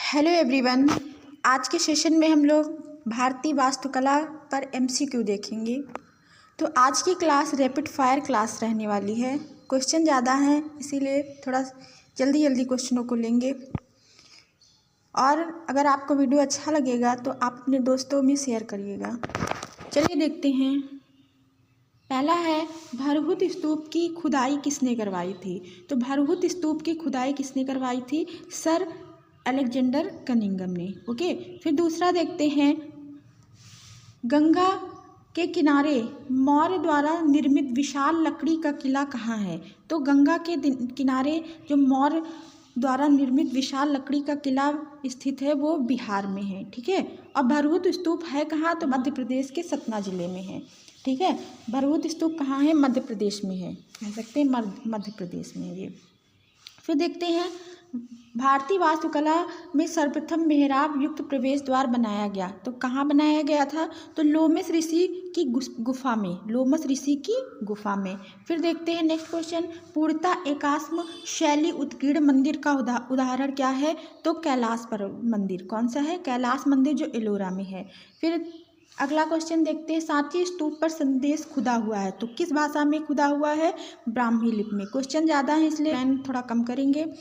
Hello everyone. आज के session में हम लोग भारतीय वास्तुकला पर एमसीक्यू देखेंगे। तो आज की क्लास रैपिड फायर क्लास रहने वाली है। क्वेश्चन ज़्यादा हैं, इसीलिए थोड़ा जल्दी जल्दी क्वेश्चनों को लेंगे। और अगर आपको वीडियो अच्छा लगेगा तो आप अपने दोस्तों में शेयर करिएगा। चलिए देखते हैं। पहला है, भरहुत स्तूप की खुदाई किसने करवाई थी? तो भरहुत स्तूप की खुदाई किसने करवाई थी? सर अलेक्जेंडर कनिंघम ने। ओके, फिर दूसरा देखते हैं, गंगा के किनारे मौर्य द्वारा निर्मित विशाल लकड़ी का किला कहाँ है? तो गंगा के किनारे जो मौर्य द्वारा निर्मित विशाल लकड़ी का किला स्थित है वो बिहार में है। ठीक है। और भरहुत स्तूप है कहाँ? तो मध्य प्रदेश के सतना जिले में है। ठीक है। भरहुत स्तूप कहाँ है? मध्य प्रदेश में है, कह सकते हैं मध्य प्रदेश में है ये। फिर देखते हैं, भारतीय वास्तुकला में सर्वप्रथम मेहराब युक्त प्रवेश द्वार बनाया गया। तो कहाँ बनाया गया था? तो लोमस ऋषि की गुफा में, लोमस ऋषि की गुफा में। फिर देखते हैं नेक्स्ट क्वेश्चन, पूर्णतः एकाश्म शैली उत्कीर्ण मंदिर का उदाहरण क्या है? तो कैलाश पर्वत मंदिर। कौन सा है? कैलाश मंदिर, जो एलोरा में है। फिर अगला क्वेश्चन देखते हैं, सांची स्तूप पर संदेश खुदा हुआ है। तो किस भाषा में खुदा हुआ है? ब्राह्मी लिपि में। क्वेश्चन ज़्यादा है इसलिए टाइम थोड़ा कम करेंगे।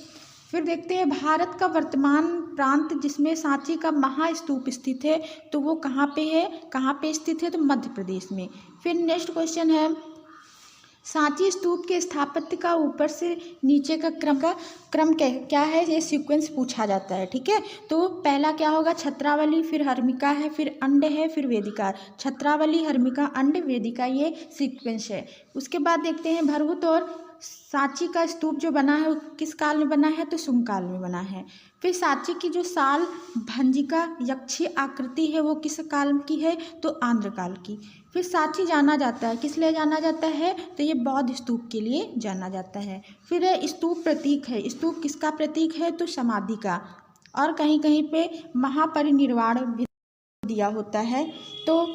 फिर देखते हैं, भारत का वर्तमान प्रांत जिसमें सांची का महास्तूप स्थित है, तो वो कहाँ पे है? कहाँ पे स्थित है? तो मध्य प्रदेश में। फिर नेक्स्ट क्वेश्चन है, सांची स्तूप के स्थापत्य का ऊपर से नीचे का क्रम क्या है? ये सीक्वेंस पूछा जाता है। ठीक है। तो पहला क्या होगा? छत्रावली, फिर हर्मिका है, फिर अंड है, फिर वेदिका। छत्रावली, हर्मिका, अंड, वेदिका, ये सीक्वेंस है। उसके बाद देखते हैं, भरहुत और सांची का स्तूप जो बना है वो किस काल में बना है? तो शुंग काल में बना है। फिर सांची की जो साल भंजिका यक्षी आकृति है वो किस काल की है? तो आंध्र काल की। फिर सांची जाना जाता है, किस लिए जाना जाता है? तो ये बौद्ध स्तूप के लिए जाना जाता है। फिर स्तूप प्रतीक है, स्तूप किसका प्रतीक है? तो समाधि का। और कहीं कहीं पे महापरिनिर्वाण भी दिया होता है। तो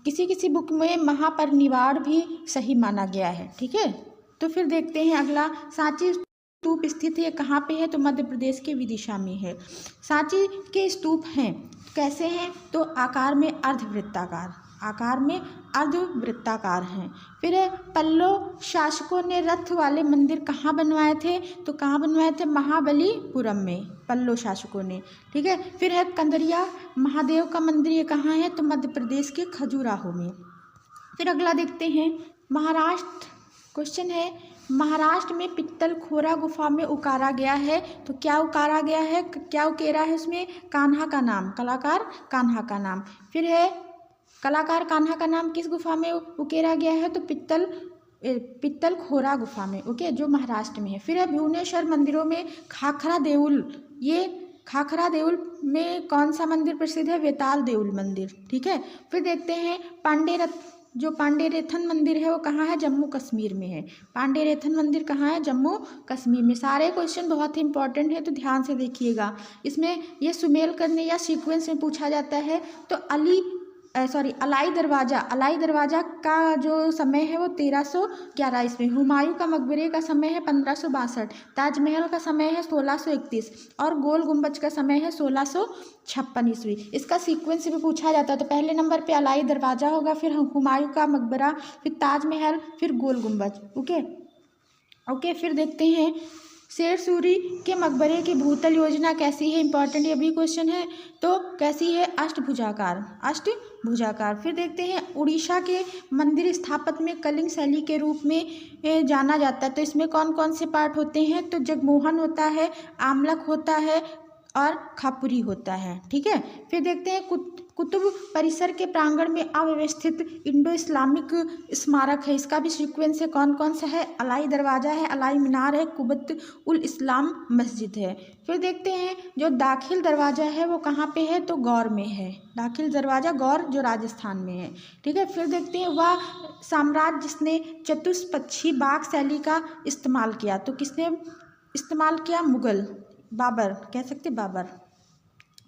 किसी किसी बुक में महापरिनिर्वाण भी सही माना गया है। ठीक है। तो फिर देखते हैं अगला, सांची स्तूप स्थित है कहाँ पे है? तो मध्य प्रदेश के विदिशा में है। सांची के स्तूप हैं, कैसे हैं? तो आकार में अर्धवृत्ताकार, आकार में अर्धवृत्ताकार हैं। फिर पल्लव शासकों ने रथ वाले मंदिर कहाँ बनवाए थे? तो कहाँ बनवाए थे? महाबलीपुरम में, पल्लव शासकों ने। ठीक है। फिर है कंदरिया महादेव का मंदिर, ये कहाँ है? तो मध्य प्रदेश के खजुराहो में। फिर अगला देखते हैं, महाराष्ट्र। क्वेश्चन है, महाराष्ट्र में पित्तल खोरा गुफा में उकारा गया है। तो क्या उकारा गया है? क्या उकेरा है उसमें? कान्हा का नाम, कलाकार कान्हा का नाम। फिर है, कलाकार कान्हा का नाम किस गुफा में उकेरा गया है? तो पित्तल खोरा गुफा में। ओके, जो महाराष्ट्र में है। फिर है, भुवनेश्वर मंदिरों में खाखरा देउल, ये खाखरा देउल में कौन सा मंदिर प्रसिद्ध है? वेताल देउल मंदिर। ठीक है। फिर देखते हैं, पांडेरेथन मंदिर है वो कहाँ है? जम्मू कश्मीर में है। पांडेरेथन मंदिर कहाँ है? जम्मू कश्मीर में। सारे क्वेश्चन बहुत ही इंपॉर्टेंट है, तो ध्यान से देखिएगा। इसमें ये सुमेल करने या सीक्वेंस में पूछा जाता है। तो अलाई दरवाज़ा का जो समय है वो 1311 ईस्वी। हुमायूं का मकबरे का समय है 1562। ताजमहल का समय है 1631 और गोल गुम्बज का समय है 1656 ईस्वी। इसका सीक्वेंस भी पूछा जाता है। तो पहले नंबर पे अलाई दरवाज़ा होगा, फिर हुमायूं का मकबरा, फिर ताजमहल, फिर गोल गुम्बज। ओके। फिर देखते हैं, शेर सूरी के मकबरे की भूतल योजना कैसी है? इंपॉर्टेंट ये भी क्वेश्चन है। तो कैसी है? अष्टभुजाकार। फिर देखते हैं, उड़ीसा के मंदिर स्थापत्य में कलिंग शैली के रूप में जाना जाता है। तो इसमें कौन कौन से पार्ट होते हैं? तो जगमोहन होता है, आमलक होता है और खापुरी होता है। ठीक है। फिर देखते हैं, कुतुब परिसर के प्रांगण में अव्यवस्थित इंडो इस्लामिक स्मारक है। इसका भी सीक्वेंस है, कौन कौन सा है? अलाई दरवाज़ा है, अलाई मीनार है, कुबत उल इस्लाम मस्जिद है। फिर देखते हैं, जो दाखिल दरवाज़ा है वो कहाँ पे है? तो गौर में है। दाखिल दरवाज़ा गौर, जो राजस्थान में है। ठीक है। फिर देखते हैं, वह साम्राज्य जिसने चतुष्पक्षी बाग शैली का इस्तेमाल किया। तो किसने इस्तेमाल किया? मुगल, बाबर, कह सकते बाबर,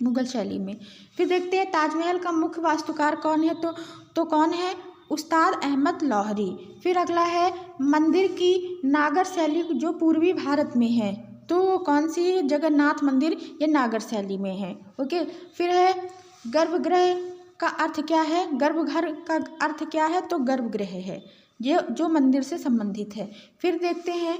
मुगल शैली में। फिर देखते हैं, ताजमहल का मुख्य वास्तुकार कौन है? तो कौन है? उस्ताद अहमद लाहौरी। फिर अगला है, मंदिर की नागर शैली जो पूर्वी भारत में है, तो कौन सी जगन्नाथ मंदिर, ये नागर शैली में है। ओके, फिर है गर्भगृह का अर्थ क्या है, गर्भगृह का अर्थ क्या है, तो गर्भगृह है, ये जो मंदिर से संबंधित है। फिर देखते हैं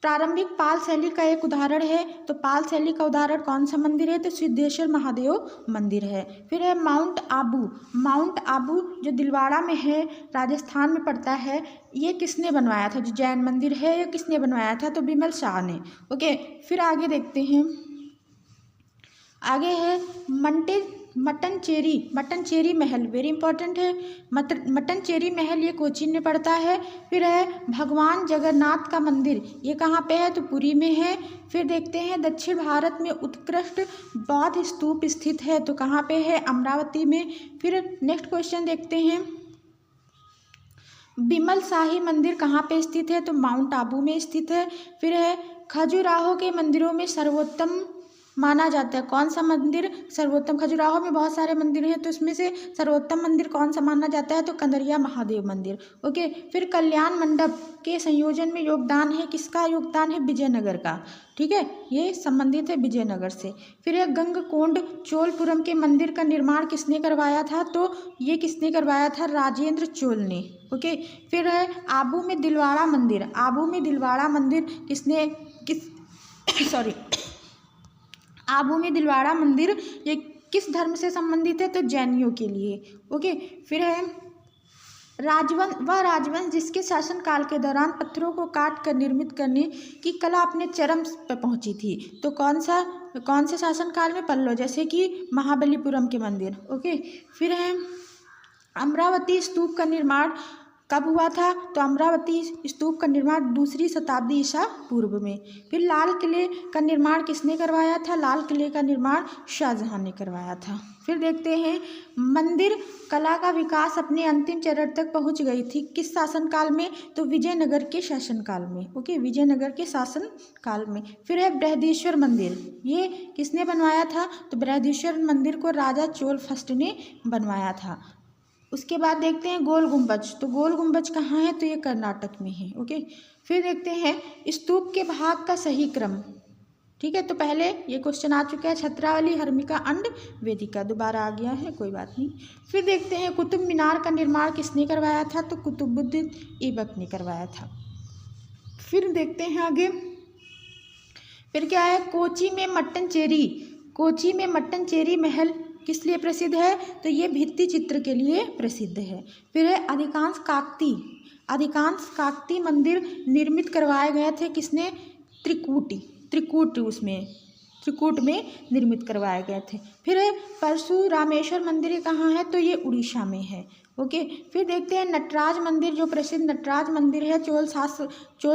प्रारंभिक पाल शैली का एक उदाहरण है, तो पाल शैली का उदाहरण कौन सा मंदिर है, तो सिद्धेश्वर महादेव मंदिर है। फिर है माउंट आबू, माउंट आबू जो दिलवाड़ा में है, राजस्थान में पड़ता है, ये किसने बनवाया था, जो जैन मंदिर है ये किसने बनवाया था, तो बिमल शाह ने। ओके, फिर आगे देखते हैं, आगे है मट्टनचेरी महल, वेरी इंपॉर्टेंट है। मट्टनचेरी महल ये कोचीन में पड़ता है। फिर है भगवान जगन्नाथ का मंदिर, ये कहाँ पे है, तो पुरी में है। फिर देखते हैं दक्षिण भारत में उत्कृष्ट बौद्ध स्तूप स्थित है, तो कहाँ पे है, अमरावती में। फिर नेक्स्ट क्वेश्चन देखते हैं, बिमल शाही मंदिर कहाँ पे स्थित है, तो माउंट आबू में स्थित है। फिर है खजुराहो के मंदिरों में सर्वोत्तम माना जाता है, कौन सा मंदिर सर्वोत्तम, खजुराहो में बहुत सारे मंदिर हैं, तो इसमें से सर्वोत्तम मंदिर कौन सा माना जाता है, तो कंदरिया महादेव मंदिर। ओके, फिर कल्याण मंडप के संयोजन में योगदान है, किसका योगदान है, विजयनगर का। ठीक है, ये संबंधित है विजयनगर से। फिर है गंगकोंड चोलपुरम के मंदिर का निर्माण किसने करवाया था, तो ये किसने करवाया था, राजेंद्र चोल ने। ओके, फिर है आबू में दिलवाड़ा मंदिर, आबू में दिलवाड़ा मंदिर आबू में दिलवाड़ा मंदिर ये किस धर्म से संबंधित है, तो जैनियों के लिए। ओके, फिर है राजवंश जिसके शासनकाल के दौरान पत्थरों को काट कर निर्मित करने की कला अपने चरम पर पहुंची थी, तो कौन से शासनकाल में, पल्लव, जैसे कि महाबलीपुरम के मंदिर। ओके, फिर है अमरावती स्तूप का निर्माण कब हुआ था, तो अमरावती स्तूप का निर्माण 2री शताब्दी ईसा पूर्व में। फिर लाल किले का निर्माण किसने करवाया था, लाल किले का निर्माण शाहजहां ने करवाया था। फिर देखते हैं मंदिर कला का विकास अपने अंतिम चरण तक पहुंच गई थी, किस शासनकाल में, तो विजयनगर के शासनकाल में। ओके, विजयनगर के शासनकाल में। फिर है बृहदीश्वर मंदिर, ये किसने बनवाया था, तो बृहदीश्वर मंदिर को राजा चोल फर्स्ट ने बनवाया था। उसके बाद देखते हैं गोल गुंबज, तो गोल गुंबज कहाँ है, तो ये कर्नाटक में है। ओके, फिर देखते हैं स्तूप के भाग का सही क्रम। ठीक है, तो पहले ये क्वेश्चन आ चुका है, छत्रावली, हर्मिका, अंड, वेदिका, दोबारा आ गया है, कोई बात नहीं। फिर देखते हैं कुतुब मीनार का निर्माण किसने करवाया था, तो कुतुबुद्दीन ऐबक ने करवाया था। फिर देखते हैं आगे, फिर क्या है, कोची में मट्टनचेरी महल किस लिए प्रसिद्ध है, तो ये भित्ति चित्र के लिए प्रसिद्ध है। फिर है अधिकांश काकती मंदिर निर्मित करवाए गए थे, किसने, त्रिकूट में निर्मित करवाए गए थे। फिर है परशुरामेश्वर मंदिर कहाँ है, तो ये उड़ीसा में है। ओके, फिर देखते हैं नटराज मंदिर, जो प्रसिद्ध नटराज मंदिर है चोल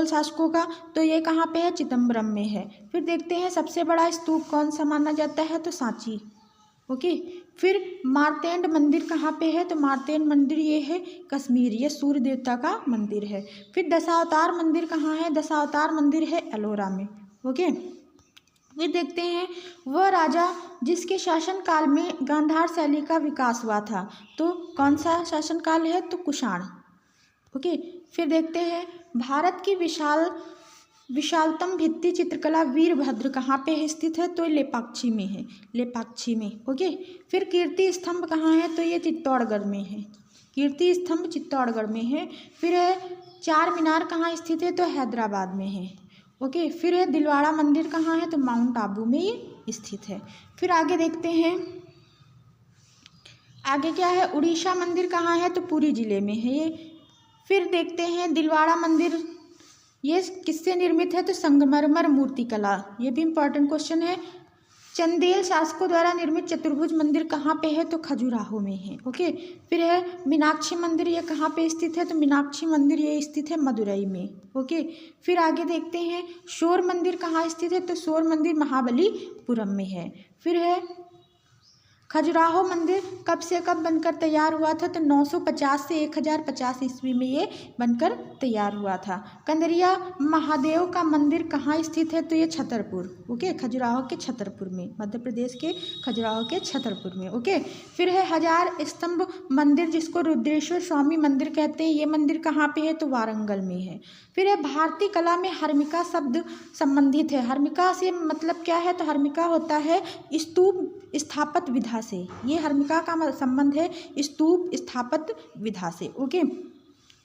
शासकों का, तो ये कहाँ पे है, चिदम्बरम में है। फिर देखते हैं सबसे बड़ा स्तूप कौन सा माना जाता है, तो सांची। ओके, फिर मार्तेंड मंदिर कहाँ पे है, तो मार्तेंड मंदिर ये है कश्मीर, ये सूर्य देवता का मंदिर है। फिर दशावतार मंदिर कहाँ है, दशावतार मंदिर है एलोरा में। ओके, फिर देखते हैं वह राजा जिसके शासनकाल में गांधार शैली का विकास हुआ था, तो कौन सा शासनकाल है, तो कुषाण। ओके, फिर देखते हैं भारत की विशालतम भित्ति चित्रकला वीरभद्र कहाँ पे स्थित है, तो लेपाक्षी में है, लेपाक्षी में। ओके, फिर कीर्ति स्तंभ कहाँ है, तो ये चित्तौड़गढ़ में है, कीर्ति स्तंभ चित्तौड़गढ़ में है। फिर है चार मीनार कहाँ स्थित है, तो हैदराबाद में है। ओके, फिर है दिलवाड़ा मंदिर कहाँ है, तो माउंट आबू में ये स्थित है। फिर आगे देखते हैं, आगे क्या है, उड़ीसा मंदिर कहाँ है, तो पुरी जिले में है ये। फिर देखते हैं दिलवाड़ा मंदिर ये किससे निर्मित है, तो संगमरमर मूर्तिकला, ये भी इम्पॉर्टेंट क्वेश्चन है। चंदेल शासकों द्वारा निर्मित चतुर्भुज मंदिर कहाँ पे है, तो खजुराहो में है। ओके, फिर है मीनाक्षी मंदिर, ये कहाँ पे स्थित है, तो मीनाक्षी मंदिर ये स्थित है मदुरई में। ओके, फिर आगे देखते हैं शोर मंदिर कहाँ स्थित है, तो शोर मंदिर महाबलीपुरम में है। फिर है खजुराहो मंदिर कब से कब बनकर तैयार हुआ था? तो 950 से 1050 ईस्वी में ये बनकर तैयार हुआ था। कंदरिया महादेव का मंदिर कहाँ स्थित है? तो ये छतरपुर, ओके, खजुराहो के छतरपुर में, मध्य प्रदेश के खजुराहो के छतरपुर में, ओके। फिर है हजार स्तंभ मंदिर, जिसको रुद्रेश्वर स्वामी मंदिर कहते हैं, ये मंदिर कहाँ पे है? तो वारंगल में है। फिर है भारतीय कला में हर्मिका शब्द संबंधित है। हर्मिका से मतलब क्या है? तो हर्मिका होता है स्तूप स्थापत्य विधा से, ये हर्मिका का संबंध है स्तूप स्थापत्य विधा से, ओके।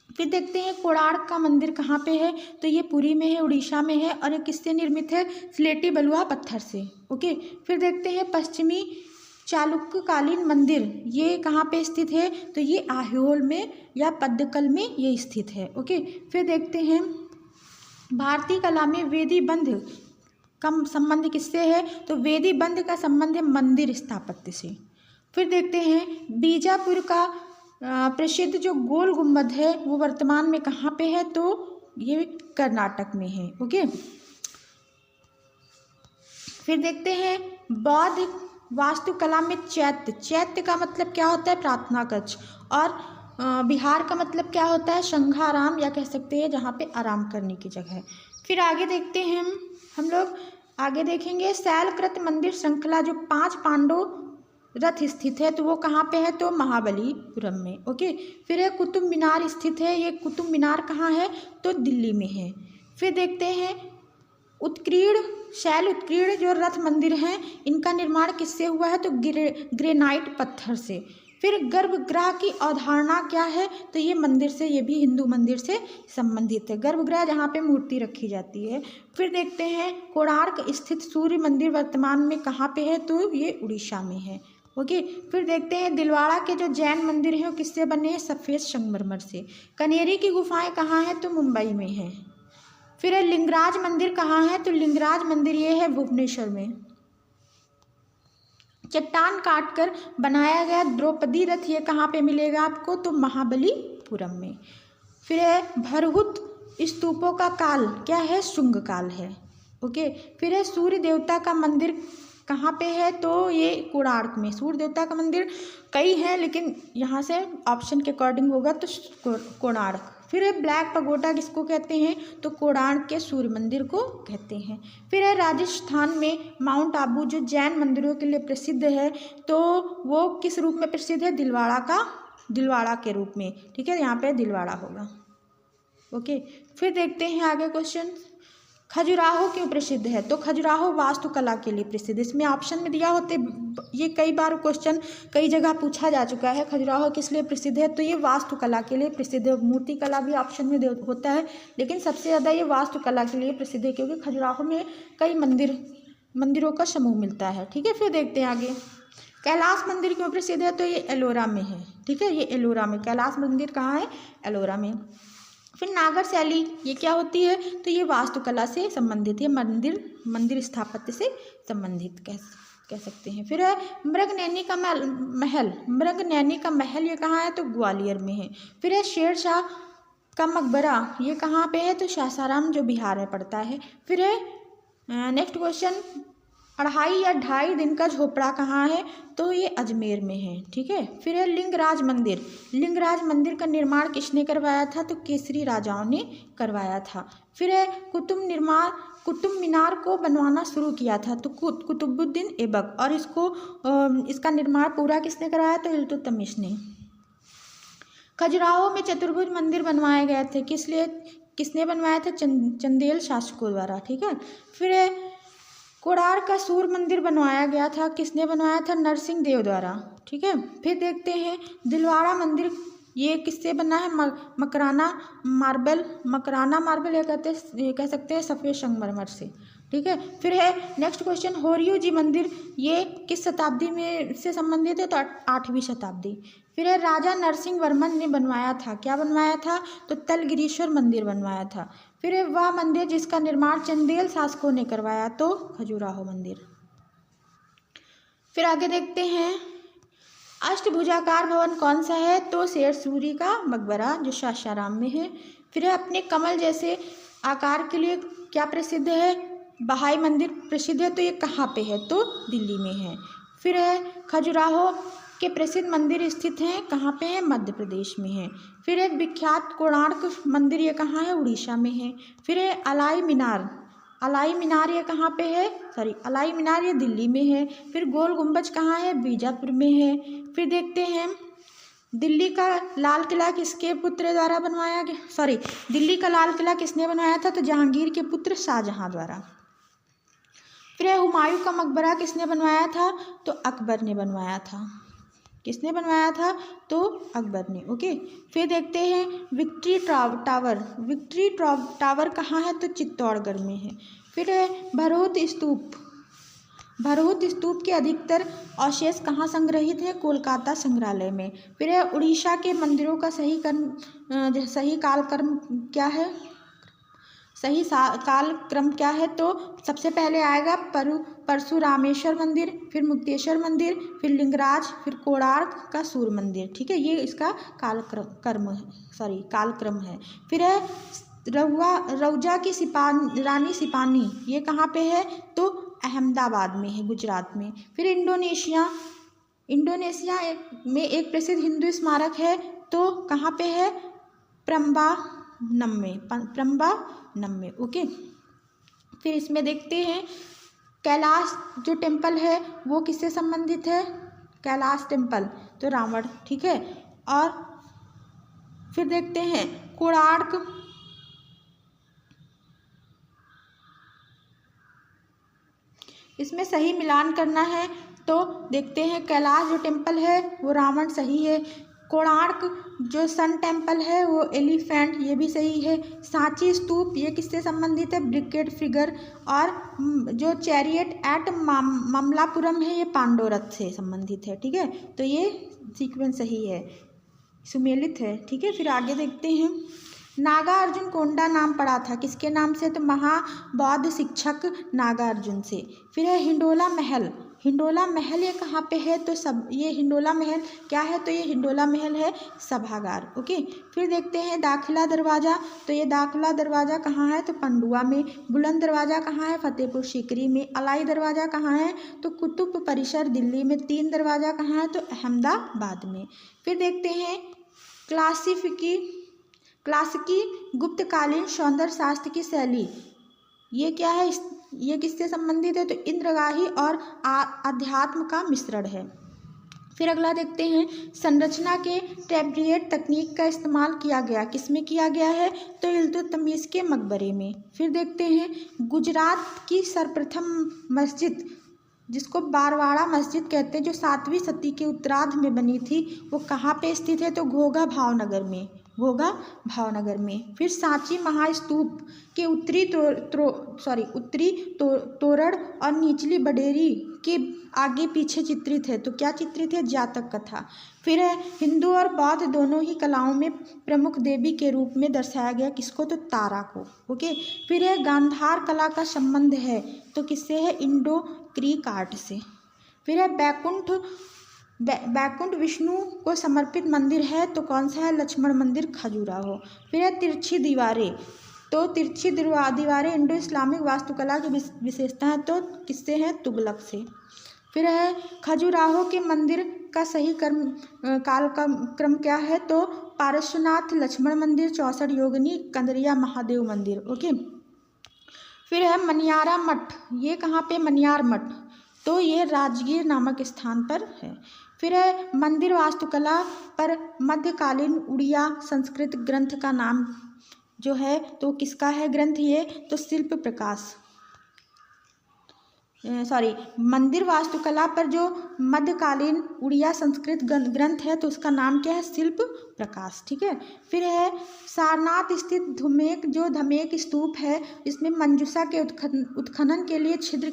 फिर देखते हैं कोणार्क का मंदिर कहाँ पे है? तो ये पुरी में है, उड़ीसा में है, और ये किससे निर्मित है? स्लेटी बलुआ पत्थर से, ओके। फिर देखते हैं पश्चिमी चालुक्यकालीन मंदिर, ये कहाँ पे स्थित है? तो ये आहोल में या पद्दकल में ये स्थित है, ओके। फिर देखते हैं भारतीय कला में वेदी बंध का संबंध किससे है? तो वेदी बंध का संबंध है मंदिर स्थापत्य से। फिर देखते हैं बीजापुर का प्रसिद्ध जो गोल गुंबद है वो वर्तमान में कहाँ पे है? तो ये कर्नाटक में है, ओके। फिर देखते हैं बौद्ध वास्तुकला में चैत्य का मतलब क्या होता है? प्रार्थना कक्ष, और बिहार का मतलब क्या होता है? संघाराम, या कह सकते हैं जहाँ पे आराम करने की जगह है। फिर आगे देखते हैं हम लोग आगे देखेंगे शैलकृत मंदिर श्रृंखला, जो 5 पांडव रथ स्थित है, तो वो कहाँ पे है? तो महाबलीपुरम में, ओके। फिर है कुतुब मीनार स्थित है, ये कुतुब मीनार कहाँ है? तो दिल्ली में है। फिर देखते हैं उत्कीर्ण शैल उत्कीर्ण जो रथ मंदिर हैं, इनका निर्माण किससे हुआ है? तो ग्रेनाइट पत्थर से। फिर गर्भगृह की अवधारणा क्या है? तो ये मंदिर से, ये भी हिंदू मंदिर से संबंधित है, गर्भगृह जहाँ पे मूर्ति रखी जाती है। फिर देखते हैं कोणार्क स्थित सूर्य मंदिर वर्तमान में कहाँ पे है? तो ये उड़ीसा में है, ओके। फिर देखते हैं दिलवाड़ा के जो जैन मंदिर हैं वो किससे बने हैं? सफ़ेद संगमरमर से। कनेरी की गुफाएं कहाँ हैं? तो मुंबई में है। फिर है लिंगराज मंदिर कहाँ है? तो लिंगराज मंदिर ये है भुवनेश्वर में। चट्टान काटकर बनाया गया द्रौपदी रथ, ये कहाँ पे मिलेगा आपको? तो महाबलीपुरम में। फिर है भरहुत स्तूपों का काल क्या है? शुंग काल है, ओके। फिर है सूर्य देवता का मंदिर कहाँ पे है? तो ये कोणार्क में। सूर्य देवता का मंदिर कई हैं, लेकिन यहाँ से ऑप्शन के अकॉर्डिंग होगा तो कोणार्क। फिर है ब्लैक पगोडा किसको कहते हैं? तो कोणार्क के सूर्य मंदिर को कहते हैं। फिर है राजस्थान में माउंट आबू, जो जैन मंदिरों के लिए प्रसिद्ध है, तो वो किस रूप में प्रसिद्ध है? दिलवाड़ा के रूप में, ठीक है, यहाँ पे दिलवाड़ा होगा, ओके। फिर देखते हैं आगे क्वेश्चन, खजुराहो क्यों प्रसिद्ध है? तो खजुराहो वास्तुकला के लिए प्रसिद्ध, इसमें ऑप्शन में दिया होते, ये कई बार क्वेश्चन कई जगह पूछा जा चुका है, खजुराहो किस लिए प्रसिद्ध है? तो ये वास्तुकला के लिए प्रसिद्ध है। मूर्ति कला भी ऑप्शन में होता है, लेकिन सबसे ज़्यादा ये वास्तुकला के लिए प्रसिद्ध है, क्योंकि खजुराहो में कई मंदिरों का समूह मिलता है, ठीक है। फिर देखते हैं आगे कैलाश मंदिर क्यों प्रसिद्ध है? तो ये एलोरा में है, ठीक है, ये एलोरा में। कैलाश मंदिर कहाँ है? एलोरा में। फिर नागर शैली ये क्या होती है? तो ये वास्तुकला से संबंधित है, मंदिर स्थापत्य से संबंधित कह सकते हैं। फिर है मृगनैनी का महल ये कहाँ है? तो ग्वालियर में है। फिर है शेरशाह का मकबरा, ये कहाँ पे है? तो सासाराम, जो बिहार में पड़ता है। फिर है नेक्स्ट क्वेश्चन, 2.5 दिन का झोपड़ा कहाँ है? तो ये अजमेर में है, ठीक है। फिर है लिंगराज मंदिर का निर्माण किसने करवाया था? तो केसरी राजाओं ने करवाया था। फिर है कुतुब मीनार को बनवाना शुरू किया था तो कुतुबुद्दीन ऐबक, और इसका निर्माण पूरा किसने कराया? तो इल्तुतमिश ने। खजुराहो में चतुर्भुज मंदिर बनवाए गए थे, किसने बनवाया था? चंदेल शासकों द्वारा, ठीक है। फिर है कोणार्क का सूर्य मंदिर बनवाया गया था, किसने बनवाया था? नरसिंह देव द्वारा, ठीक है। फिर देखते हैं दिलवाड़ा मंदिर, ये किससे बना है? मकराना मार्बल ये कह सकते हैं सफ़ेद संगमरमर से, ठीक है। फिर है नेक्स्ट क्वेश्चन, होरियू जी मंदिर ये किस शताब्दी में से संबंधित है? तो 8वीं शताब्दी। फिर है राजा नरसिंह वर्मन ने बनवाया था, क्या बनवाया था? तो तलगिरीश्वर मंदिर बनवाया था। फिर है वह मंदिर जिसका निर्माण चंदेल शासकों ने करवाया, तो खजुराहो मंदिर। फिर आगे देखते हैं अष्टभुजाकार भवन कौन सा है? तो शेर सूरी का मकबरा, जो सासाराम में है। फिर है अपने कमल जैसे आकार के लिए क्या प्रसिद्ध है? बहाई मंदिर प्रसिद्ध है, तो ये कहाँ पे है? तो दिल्ली में है। फिर है खजुराहो के प्रसिद्ध मंदिर स्थित हैं कहाँ पे है, मध्य प्रदेश में है। फिर है विख्यात कोणार्क मंदिर, ये कहाँ है, उड़ीसा में है। फिर है अलाई मीनार, अलाई मीनार ये कहाँ पे है, अलाई मीनार ये दिल्ली में है। फिर गोल गुम्बज कहाँ है, बीजापुर में है। फिर देखते हैं दिल्ली का लाल किला किसके पुत्र द्वारा बनवाया गया, दिल्ली का लाल किला किसने बनवाया था, तो जहांगीर के पुत्र शाहजहां द्वारा। फिर हुमायूं का मकबरा किसने बनवाया था, तो अकबर ने बनवाया था। किसने बनवाया था, तो अकबर ने। ओके, फिर देखते हैं विक्ट्री टावर, विक्ट्री टावर कहाँ है, तो चित्तौड़गढ़ में है। फिर भरहुत स्तूप, भरहुत स्तूप के अधिकतर अवशेष कहाँ संग्रहित है, कोलकाता संग्रहालय में। फिर उड़ीसा के मंदिरों का सही कालक्रम क्या है, सही कालक्रम क्या है, तो सबसे पहले आएगा परशुरामेश्वर मंदिर, फिर मुक्तेश्वर मंदिर, फिर लिंगराज, फिर कोणार्क का सूर्य मंदिर। ठीक है, ये इसका कालक्रम है। फिर है रौजा की रानी सिपानी, ये कहाँ पे है, तो अहमदाबाद में है, गुजरात में। फिर इंडोनेशिया में एक प्रसिद्ध हिंदू स्मारक है, तो कहाँ पे है, प्रम्बानम में। ओके, फिर इसमें देखते हैं कैलाश जो टेम्पल है वो किससे संबंधित है, कैलाश टेम्पल, तो रावण। ठीक है, और फिर देखते हैं कोणार्क, इसमें सही मिलान करना है, तो देखते हैं कैलाश जो टेम्पल है वो रावण, सही है। कोणार्क जो सन टेम्पल है वो एलिफेंट, ये भी सही है। सांची स्तूप ये किससे संबंधित है, ब्रिगेड फिगर। और जो चैरियट एट ममलापुरम है ये पांडोरथ से संबंधित है। ठीक है, तो ये सीक्वेंस सही है, सुमेलित है। ठीक है, फिर आगे देखते हैं नागार्जुन कोंडा नाम पड़ा था किसके नाम से, तो महाबौद्ध शिक्षक नागार्जुन से। फिर है हिंडोला महल, हिंडोला महल ये कहाँ पे है, तो ये हिंडोला महल क्या है, तो ये हिंडोला महल है सभागार। ओके, फिर देखते हैं दाखिला दरवाज़ा, तो ये दाखिला दरवाज़ा कहाँ है, तो पंडुआ में। बुलंद दरवाज़ा कहाँ है, फतेहपुर सीकरी में। अलाई दरवाज़ा कहाँ है, तो कुतुब परिसर दिल्ली में। तीन दरवाज़ा कहाँ है, तो अहमदाबाद में। फिर देखते हैं क्लासिकी गुप्तकालीन सौंदर्य शास्त्र की शैली, ये क्या है, ये किससे संबंधित है, तो इंद्रगाही और अध्यात्म का मिश्रण है। फिर अगला देखते हैं संरचना के टेम्पलेट तकनीक का इस्तेमाल किया गया, किसमें किया गया है, तो इल्तुतमिश के मकबरे में। फिर देखते हैं गुजरात की सर्वप्रथम मस्जिद जिसको बारवाड़ा मस्जिद कहते हैं, जो 7वीं सदी के उत्तरार्ध में बनी थी, वो कहाँ पे स्थित है, तो घोघा भावनगर में, घोघा भावनगर में। फिर सांची महास्तूप के उत्तरी तोरण और निचली बडेरी के आगे पीछे चित्रित है, तो क्या चित्रित है, जातक कथा। फिर है हिंदू और बौद्ध दोनों ही कलाओं में प्रमुख देवी के रूप में दर्शाया गया किसको, तो तारा को। ओके, फिर है गांधार कला का संबंध है, तो किससे है, इंडो ग्रीक आर्ट से। फिर है बैकुंठ विष्णु को समर्पित मंदिर है, तो कौन सा है, लक्ष्मण मंदिर खजुराहो। फिर है तिरछी दीवारें, तो तिरछी दीवारें इंडो इस्लामिक वास्तुकला की विशेषता है, तो किससे है, तुगलक से। फिर है खजुराहो के मंदिर का सही कालक्रम क्या है, तो पार्श्वनाथ लक्ष्मण मंदिर, 64 योगिनी, कंदरिया महादेव मंदिर। ओके, फिर है मनियारा मठ, ये कहाँ पे, मनियार मठ, तो ये राजगीर नामक स्थान पर है। फिर है मंदिर वास्तुकला पर मध्यकालीन उड़िया संस्कृत ग्रंथ का नाम जो है, तो किसका है ग्रंथ ये, तो शिल्प प्रकाश, मंदिर वास्तुकला पर जो मध्यकालीन उड़िया संस्कृत ग्रंथ है, तो उसका नाम क्या है, शिल्प प्रकाश। ठीक है, फिर है सारनाथ स्थित धमेक स्तूप है, इसमें मंजूषा के उत्खनन के लिए छिद्र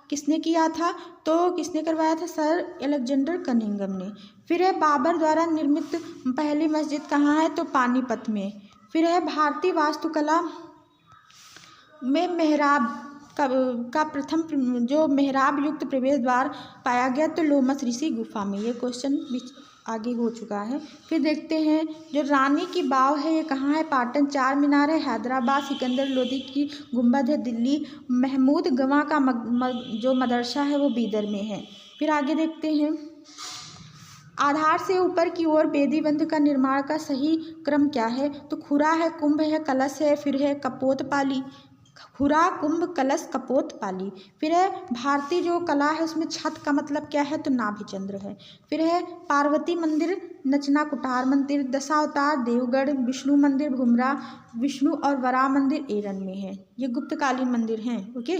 किसने किया था, तो किसने करवाया था, सर अलेक्जेंडर कनिंघम ने। फिर है बाबर द्वारा निर्मित पहली मस्जिद कहाँ है, तो पानीपत में। फिर है भारतीय वास्तुकला में मेहराब का प्रथम जो मेहराब युक्त प्रवेश द्वार पाया गया, तो लोमस ऋषि गुफा में। ये क्वेश्चन आगे हो चुका है। फिर देखते हैं जो रानी की बाव है, ये कहाँ है, पाटन। चार मीनार है हैदराबाद, सिकंदर लोदी की गुंबद है दिल्ली, महमूद गवां का जो मदरसा है वो बीदर में है। फिर आगे देखते हैं, आधार से ऊपर की ओर वेदीबंध का निर्माण का सही क्रम क्या है? तो खुरा है, कुंभ है, कलश है, फिर है कपोतपाली। खुरा, कुंभ, कलश, कपोतपाली। फिर है भारतीय जो कला है उसमें छत का मतलब क्या है? तो नाभिचंद्र है। फिर है पार्वती मंदिर, नचना कुठार मंदिर, दशावतार देवगढ़, विष्णु मंदिर भुमरा, विष्णु और वराह मंदिर एरन में है। ये गुप्तकालीन मंदिर हैं। ओके,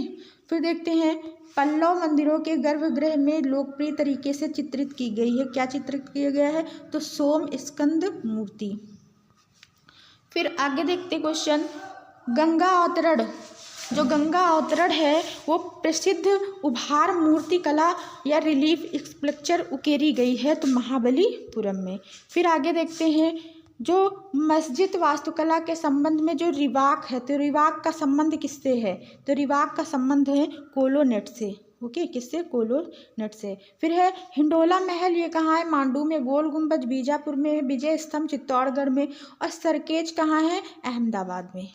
फिर देखते हैं, पल्लव मंदिरों के गर्भगृह में लोकप्रिय तरीके से चित्रित की गई है। क्या चित्रित किया गया है? तो सोम स्कंद मूर्ति। फिर आगे देखते क्वेश्चन, गंगा अवतरण। जो गंगा अवतरण है वो प्रसिद्ध उभार मूर्ति कला या रिलीफ स्कल्पचर उकेरी गई है तो महाबलीपुरम में। फिर आगे देखते हैं, जो मस्जिद वास्तुकला के संबंध में जो रिवाक है, तो रिवाक का संबंध किससे है? तो रिवाक का संबंध है कोलोनेट से। ओके, किससे? कोलोनेट से। फिर है हिंडोला महल, ये कहाँ है? मांडू में। गोल गुंबज बीजापुर में, विजय स्तंभ चित्तौड़गढ़ में, और सरकेज कहाँ है? अहमदाबाद में।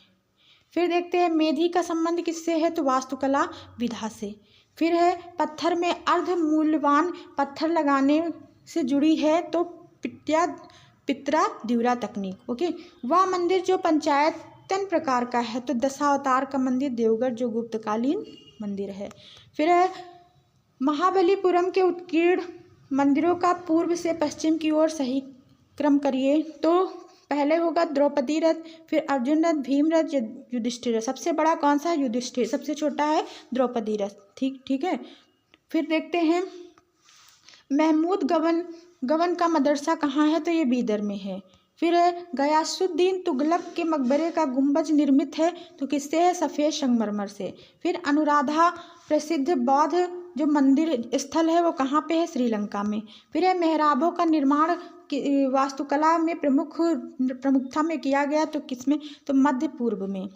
फिर देखते हैं, मेधी का संबंध किससे है? तो वास्तुकला विधा से। फिर है पत्थर में अर्ध मूल्यवान पत्थर लगाने से जुड़ी है तो पित्रा द्विरा तकनीक। ओके, वह मंदिर जो पंचायतन प्रकार का है तो दशावतार का मंदिर देवगढ़ जो गुप्तकालीन मंदिर है। फिर है महाबलीपुरम के उत्कीर्ण मंदिरों का पूर्व से पश्चिम की ओर सही क्रम करिए। तो पहले होगा द्रौपदी रथ, फिर अर्जुन रथ, भीम रथ, युधिष्ठिर रथ। सबसे बड़ा कौन सा है? युधिष्ठिर। सबसे छोटा है द्रौपदी रथ। ठीक है। फिर देखते हैं, महमूद गवन का मदरसा कहाँ है? तो ये बीदर में है। फिर है गयासुद्दीन तुगलक के मकबरे का गुंबज निर्मित है तो किससे है? सफ़ेद संगमरमर से। फिर अनुराधा प्रसिद्ध बौद्ध जो मंदिर स्थल है वो कहाँ पे है? श्रीलंका में। फिर है मेहराबों का निर्माण वास्तुकला में प्रमुखता में किया गया तो किसमें? तो मध्य पूर्व में।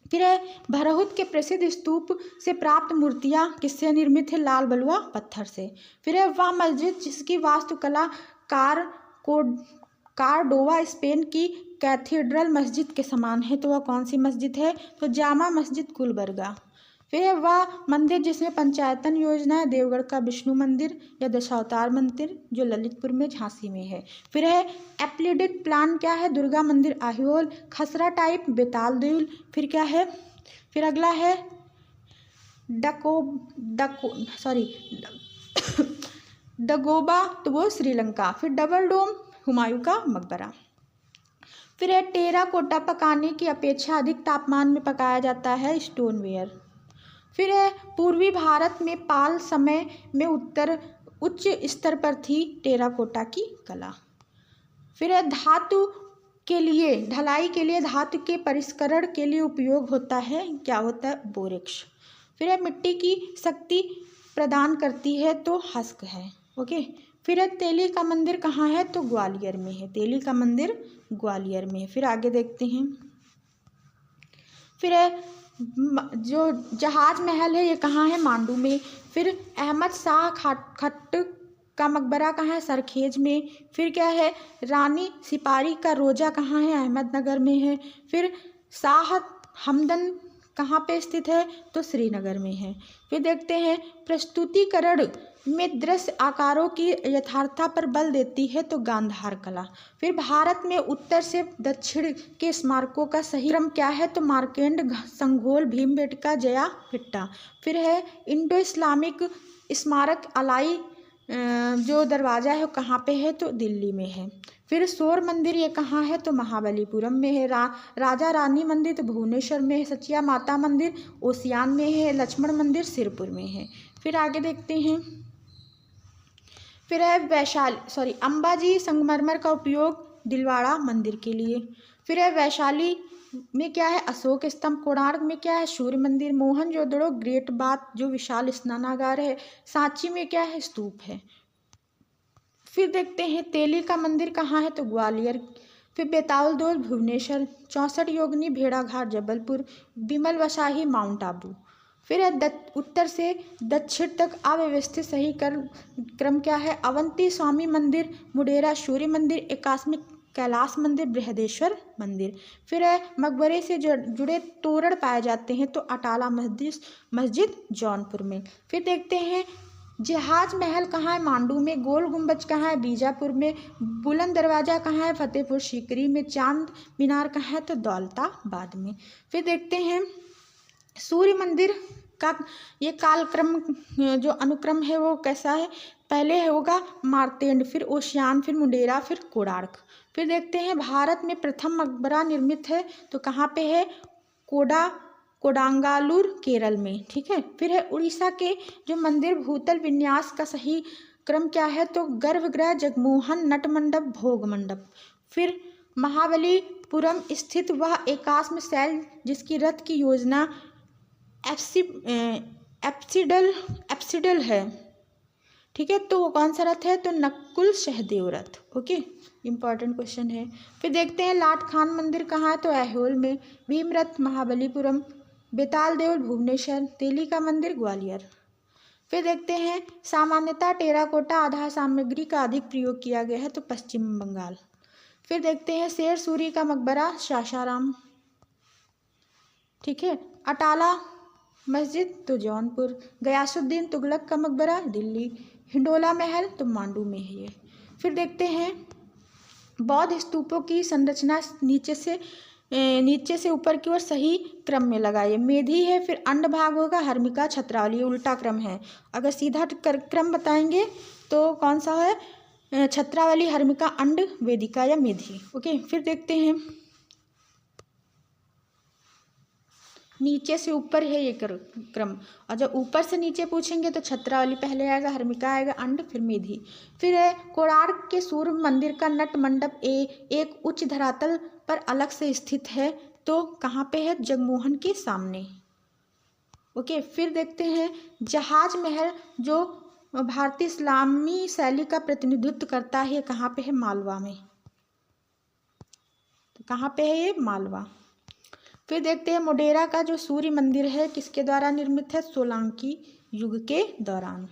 फिर है भरहुत के प्रसिद्ध स्तूप से प्राप्त मूर्तियाँ किससे निर्मित है? लाल बलुआ पत्थर से। फिर है वह मस्जिद जिसकी वास्तुकला कार्डोवा स्पेन की कैथीड्रल मस्जिद के समान है तो वह कौन सी मस्जिद है? तो जामा मस्जिद गुलबर्गा। फिर है वह मंदिर जिसमें पंचायतन योजना है देवगढ़ का विष्णु मंदिर या दशावतार मंदिर जो ललितपुर में झांसी में है। फिर है एप्लिडिक प्लान क्या है? दुर्गा मंदिर आहिहोल, खसरा टाइप बेताल दूल। फिर क्या है? फिर अगला है डगोबा तो वो श्रीलंका। फिर डबल डोम हुमायूं का मकबरा। फिर है टेराकोटा पकाने की अपेक्षा अधिक तापमान में पकाया जाता है स्टोनवेयर। फिर है पूर्वी भारत में पाल समय में उच्च स्तर पर थी टेराकोटा की कला। फिर है धातु के लिए ढलाई के लिए धातु के परिष्करण के लिए उपयोग होता है, क्या होता है? बोरेक्स। फिर है मिट्टी की शक्ति प्रदान करती है तो हस्क है। ओके, फिर है तेली का मंदिर कहाँ है? तो ग्वालियर में है। तेली का मंदिर ग्वालियर में है। फिर आगे देखते हैं, फिर है जो जहाज महल है ये कहाँ है? मांडू में। फिर अहमद शाह खट्ट का मकबरा कहाँ है? सरखेज में। फिर क्या है? रानी सिपारी का रोजा कहाँ है? अहमदनगर में है। फिर शाह हमदन कहाँ पे स्थित है? तो श्रीनगर में है। फिर देखते हैं, प्रस्तुतिकरण में दृश्य आकारों की यथार्थता पर बल देती है तो गांधार कला। फिर भारत में उत्तर से दक्षिण के स्मारकों का सही क्रम क्या है? तो मार्केंड, संघोल, भीमबेटका, जया पिट्टा। फिर है इंडो इस्लामिक स्मारक अलाई जो दरवाज़ा है वो कहाँ पे है? तो दिल्ली में है। फिर शोर मंदिर ये कहाँ है? तो महाबलीपुरम में है। राजा रानी मंदिर तो भुवनेश्वर में है। सचिया माता मंदिर ओसियान में है। लक्ष्मण मंदिर सिरपुर में है। फिर आगे देखते हैं, फिर है अंबाजी संगमरमर का उपयोग दिलवाड़ा मंदिर के लिए। फिर है वैशाली में क्या है? अशोक स्तंभ। कोणार्क में क्या है? सूर्य मंदिर। मोहनजोदड़ो ग्रेट बाथ जो विशाल स्नानागार है। सांची में क्या है? स्तूप है। फिर देखते हैं तेली का मंदिर कहाँ है? तो ग्वालियर। फिर बेताल दोल भुवनेश्वर। 64 योगिनी भेड़ाघाट जबलपुर। बिमल वसाही माउंट आबू। फिर है उत्तर से दक्षिण तक अव्यवस्थित सही क्रम क्या है? अवंती स्वामी मंदिर, मुडेरा सूर्य मंदिर, एकात्मिक कैलाश मंदिर, बृहदेश्वर मंदिर। फिर है मकबरे से जुड़े तोरण पाए जाते हैं तो अटाला मस्जिद जौनपुर में। फिर देखते हैं जहाज महल कहाँ है? मांडू में। गोल गुम्बज कहाँ है? बीजापुर में। बुलंद दरवाज़ा कहाँ है? फतेहपुर सीकरी में। चांद मीनार कहाँ है? तो दौलताबाद में। फिर देखते हैं सूर्य मंदिर का ये कालक्रम जो अनुक्रम है वो कैसा है? पहले होगा मार्तेंड, फिर ओशियान, फिर मुंडेरा, फिर कोणार्क। फिर देखते हैं भारत में प्रथम मकबरा निर्मित है तो कहाँ पे है? कोडांगालूर केरल में। ठीक है। फिर है उड़ीसा के जो मंदिर भूतल विन्यास का सही क्रम क्या है? तो गर्भगृह, जगमोहन, नट मंडप, भोग मंडप। फिर महाबलीपुरम स्थित वह एकाश्म शैल जिसकी रथ की योजना एप्सिडल है। ठीक है। तो वो कौन सा रथ है? तो नकुल सहदेव रथ। ओके, इंपॉर्टेंट क्वेश्चन है। फिर देखते हैं लाट खान मंदिर कहाँ है? तो ऐहोल में। भीमरथ महाबलीपुरम। बेताल देउल भुवनेश्वर। तेली का मंदिर ग्वालियर। फिर देखते हैं सामान्यतः टेराकोटा आधार सामग्री का अधिक प्रयोग किया गया है तो पश्चिम बंगाल। फिर देखते हैं शेर सूरी का मकबरा सासाराम। ठीक है। अटाला मस्जिद तो जौनपुर। गयासुद्दीन तुगलक का मकबरा दिल्ली। हिंडोला महल तो मांडू में है ये। फिर देखते हैं बौद्ध स्तूपों की संरचना नीचे से ऊपर की ओर सही क्रम में लगाइए। मेधी है, फिर अंड भाग होगा, हर्मिका, छत्रावली, उल्टा क्रम है। अगर सीधा क्रम बताएंगे तो कौन सा है? छत्रावली, हर्मिका, अंड, वेदिका या मेधी। ओके। फिर देखते हैं नीचे से ऊपर है ये क्रम, और जब ऊपर से नीचे पूछेंगे तो छत्रावली पहले आएगा, हर्मिका आएगा, अंड, फिर मेधी। फिर है कोणार्क के सूर्य मंदिर का नट मंडप एक उच्च धरातल पर अलग से स्थित है तो कहाँ पे है? जगमोहन के सामने। ओके। फिर देखते हैं जहाज महल जो भारतीय इस्लामी शैली का प्रतिनिधित्व करता है कहाँ पे है? मालवा में। तो कहाँ पे है ये? मालवा। फिर देखते हैं मोढेरा का जो सूर्य मंदिर है किसके द्वारा निर्मित है? सोलंकी युग के दौरान।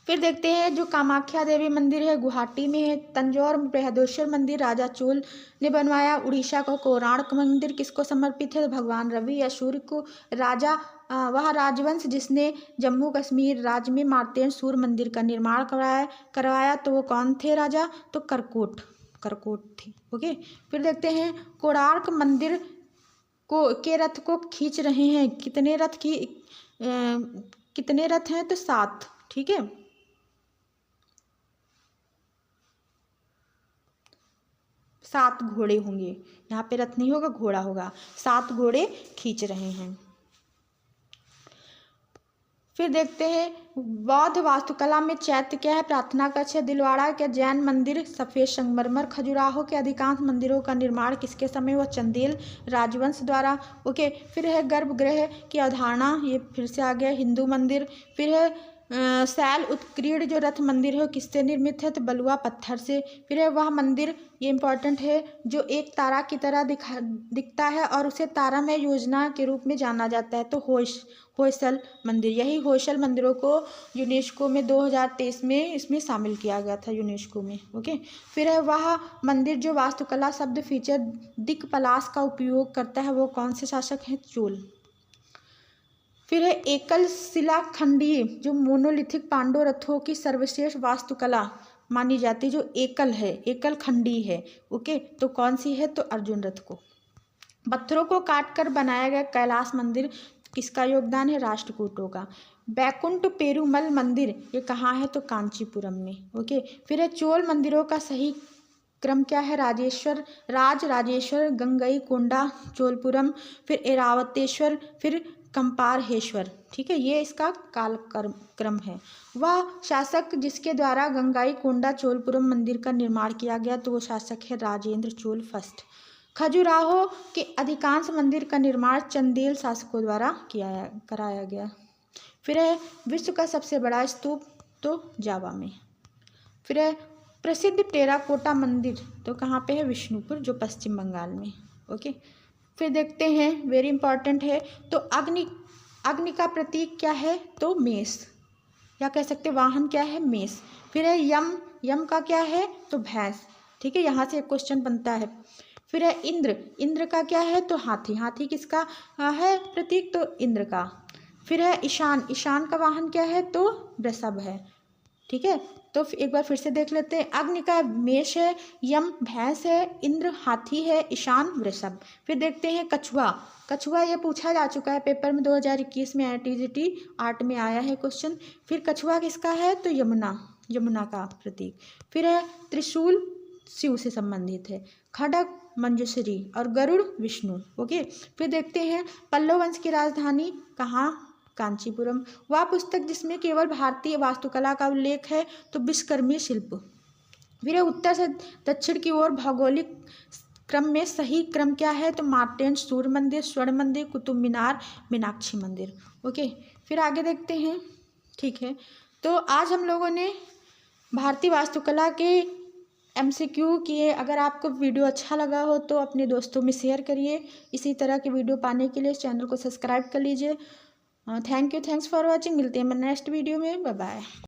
फिर देखते हैं जो कामाख्या देवी मंदिर है गुवाहाटी में है। तंजौर में बृहदेश्वर मंदिर राजा चोल ने बनवाया। उड़ीसा का कोणार्क मंदिर किसको समर्पित है? भगवान रवि या सूर्य को। वह राजवंश जिसने जम्मू कश्मीर राज्य में मार्तेंड सूर्य मंदिर का निर्माण करवाया तो वो कौन थे राजा? तो करकोट थे। ओके। फिर देखते हैं कोणार्क मंदिर के रथ को खींच रहे हैं कितने रथ हैं? तो 7। ठीक है। 7 घोड़े होंगे, यहाँ पे रथ नहीं होगा, घोड़ा होगा। 7 घोड़े खींच रहे हैं। फिर देखते हैं बौद्ध वास्तुकला में चैत्य क्या है? प्रार्थना कक्ष है। दिलवाड़ा के जैन मंदिर सफ़ेद संगमरमर। खजुराहो के अधिकांश मंदिरों का निर्माण किसके समय हुआ? चंदेल राजवंश द्वारा। ओके। फिर है गर्भगृह की अवधारणा, ये फिर से आ गया, हिंदू मंदिर। फिर है शैल उत्कीर्ण जो रथ मंदिर है किससे निर्मित है? तो बलुआ पत्थर से। फिर है वह मंदिर, ये इंपॉर्टेंट है, जो एक तारा की तरह दिखता है और उसे तारामय योजना के रूप में जाना जाता है तो होयसल मंदिर। यही होयसल मंदिरों को यूनेस्को में 2023 में इसमें शामिल किया गया था यूनेस्को में। ओके। फिर है वह मंदिर जो वास्तुकला शब्द फीचर दिक्पलाश का उपयोग करता है वो कौन से शासक हैं? चोल। फिर है एकल शिलाखंडीय जो मोनोलिथिक पांडव रथों की सर्वश्रेष्ठ वास्तुकला मानी जाती है, जो एकल खंडी है। ओके। तो कौन सी है? तो अर्जुन रथ को। पत्थरों को काटकर बनाया गया कैलाश मंदिर किसका योगदान है? राष्ट्रकूटों का। बैकुंठ पेरुमल मंदिर ये कहाँ है? तो कांचीपुरम में। ओके। फिर है चोल मंदिरों का सही क्रम क्या है? राजेश्वर, गंगईकोंडा, चोलपुरम, फिर ऐरावतेश्वर, फिर कंपारहेश्वर। ठीक है। ये इसका काल क्रम है। वह शासक जिसके द्वारा गंगईकोंडा चोलपुरम मंदिर का निर्माण किया गया तो वो शासक है राजेंद्र चोल फर्स्ट। खजुराहो के अधिकांश मंदिर का निर्माण चंदेल शासकों द्वारा कराया गया। फिर है विश्व का सबसे बड़ा स्तूप तो जावा में। फिर है प्रसिद्ध टेराकोटा मंदिर तो कहाँ पे है? विष्णुपुर जो पश्चिम बंगाल में। ओके। फिर देखते हैं वेरी इंपॉर्टेंट है तो अग्नि का प्रतीक क्या है? तो मेष, या कह सकते वाहन क्या है? मेष। फिर है यम का क्या है? तो भैंस। ठीक है। यहाँ से एक क्वेश्चन बनता है। फिर है इंद्र का क्या है? तो हाथी किसका है प्रतीक? तो इंद्र का। फिर है ईशान, ईशान का वाहन क्या है तो वृषभ है। ठीक है, तो एक बार फिर से देख लेते हैं। अग्नि का मेष है, यम भैंस है, इंद्र हाथी है, ईशान वृषभ। फिर देखते हैं कछुआ, कछुआ ये पूछा जा चुका है पेपर में 2021 में, ITGT आर्ट में आया है क्वेश्चन। फिर कछुआ किसका है तो यमुना, यमुना का प्रतीक। फिर है त्रिशूल, शिव से संबंधित है। खड़ग मंजूश्री और गरुड़ विष्णु। ओके, फिर देखते हैं पल्लव वंश की राजधानी कहाँ, कांचीपुरम। वह पुस्तक जिसमें केवल भारतीय वास्तुकला का उल्लेख है तो विश्वकर्मी शिल्प। फिर उत्तर से दक्षिण की ओर भौगोलिक क्रम में सही क्रम क्या है तो मार्टेन, सूर्य मंदिर, स्वर्ण मंदिर, कुतुब मीनार, मीनाक्षी मंदिर। ओके, फिर आगे देखते हैं। ठीक है, तो आज हम लोगों ने भारतीय वास्तुकला के MCQ किए। अगर आपको वीडियो अच्छा लगा हो तो अपने दोस्तों में शेयर करिए। इसी तरह के वीडियो पाने के लिए इस चैनल को सब्सक्राइब कर लीजिए। Thanks for watching. मिलते हैं नेक्स्ट वीडियो में। Bye bye.